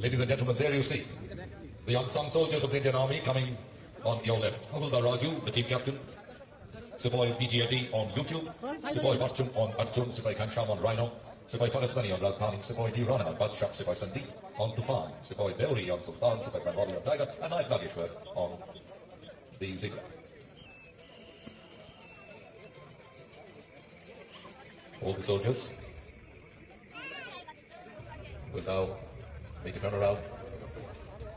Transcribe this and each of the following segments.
Ladies and gentlemen, there you see the unsung soldiers of the Indian Army coming on your left. Havildar Raju, the team captain. Sipai PGAD on YouTube. Sipai Arjun on Arjun. Sipai Kansham on Rhino. Sipai Parasmani on Rajdhani. Sipai D. Rana on Badshah. Sipai Sandeep on Tufan. Sipai Deori on Sultan. Sipai Bengali on Tiger. And Naik Nageshwar on the Zebra. All the soldiers will now make a turnaround.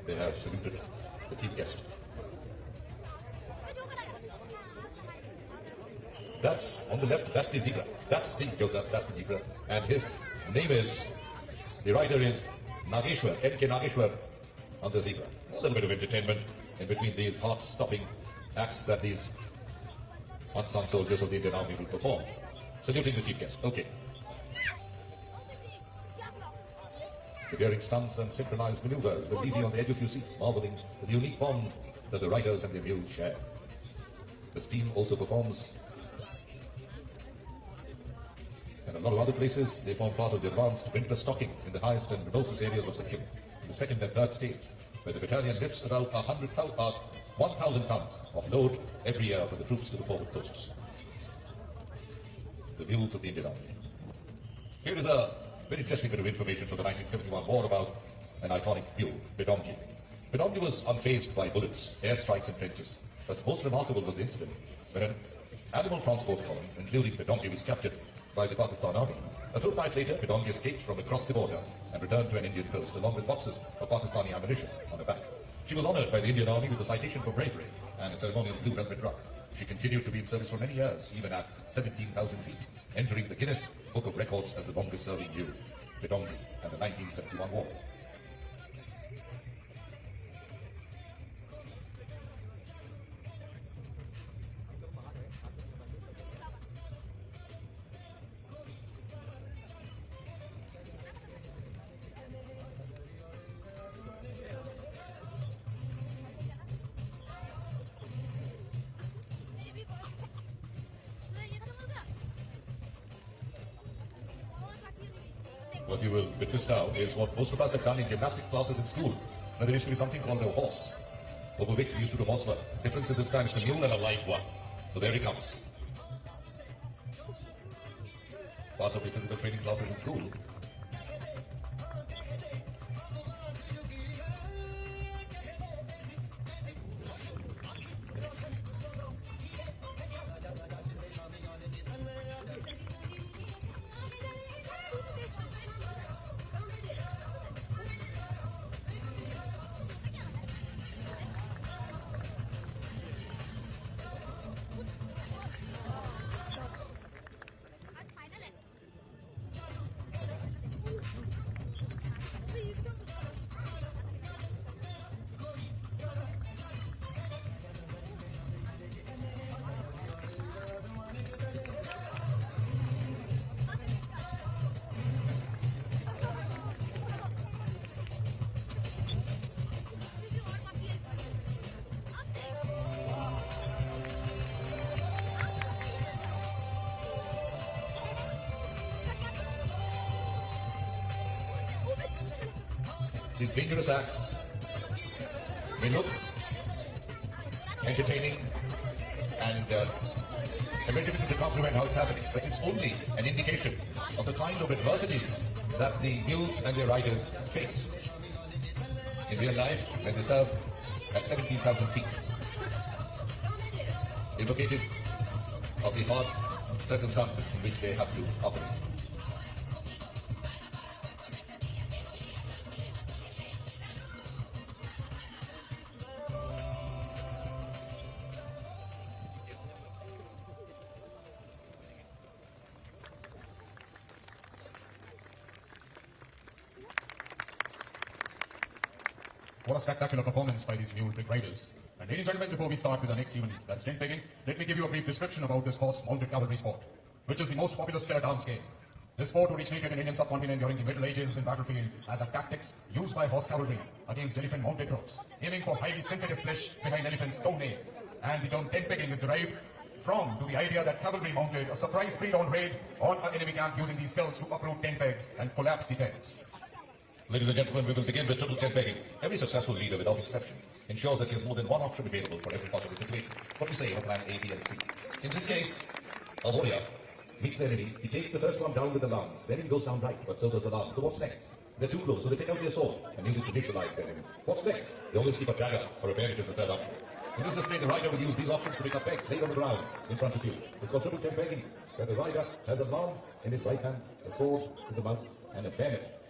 They have saluted the team guest. That's on the left, that's the zebra. That's the joker, that's the zebra. And his name is, the rider is Nageshwar, N.K. Nageshwar on the zebra. A little bit of entertainment in between these heart-stopping acts that these unsung soldiers of the Indian Army will perform. Saluting the chief guest. Okay. The daring stunts and synchronized maneuvers will leave you on the edge of your seats, marveling at the unique bond that the riders and their mules share. This team also performs in a lot of other places. They form part of the advanced winter stocking in the highest and remotest areas of Sikkim, in the second and third stage, where the battalion lifts about 1,000 tons of load every year for the troops to the forward posts. The mules of the Indian Army. Here is a very interesting bit of information from the 1971 war about an iconic mule, Bidongi. Bidongi was unfazed by bullets, airstrikes and trenches. But most remarkable was the incident when an animal transport column, including Bidongi, was captured by the Pakistan Army. A fortnight later, Bidongi escaped from across the border and returned to an Indian post, along with boxes of Pakistani ammunition on her back. She was honored by the Indian Army with a citation for bravery and a ceremonial blue velvet rug. She continued to be in service for many years, even at 17,000 feet, entering the Guinness Book of Records as the longest-serving mule, Bidongi, and the 1971 war. What you will witness now is what most of us have done in gymnastic classes in school. Now, there used to be something called a horse, over which we used to do horsework. Difference in this time is a mule and a live one. So there he comes. Part of the physical training classes in school. These dangerous acts may look entertaining and very difficult to comprehend how it's happening, but it's only an indication of the kind of adversities that the mules and their riders face in real life when they serve at 17,000 feet. Evocative of the hard circumstances in which they have to operate. What a spectacular performance by these mule big riders. And ladies and gentlemen, before we start with the next event, that's tent pegging, let me give you a brief description about this horse-mounted cavalry sport, which is the most popular skill at arms game. This sport originated in Indian subcontinent during the Middle Ages in battlefield as a tactics used by horse cavalry against elephant-mounted troops, aiming for highly sensitive flesh behind elephants' toenail. And the term tent pegging is derived from the idea that cavalry mounted a surprise pre-dawn raid on an enemy camp using these skills to uproot tent pegs and collapse the tents. Ladies and gentlemen, we will begin with triple 10 pegging. Every successful leader, without exception, ensures that he has more than one option available for every possible situation. What we say in plan A, B, and C. In this case, a warrior meets the enemy. He takes the first one down with the lance. Then he goes down right, but so does the lance. So what's next? They're too close, so they take out their sword and use it to neutralize their enemy. What's next? They always keep a dagger or a bayonet as the third option. In this display, the rider will use these options to pick up pegs laid on the ground in front of you. It's called triple 10 pegging, where the rider has a lance in his right hand, a sword in the mouth, and a bayonet